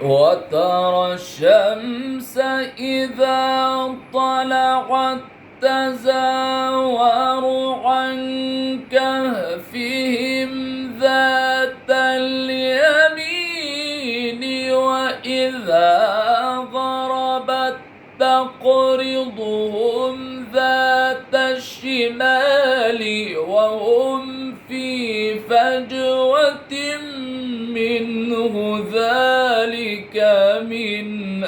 وترى الشمس إذا طلعت تزاور عن كهفهم ذات اليمين وإذا غربت تقرضهم ذات الشمال وهم في فجوة منه ذلك من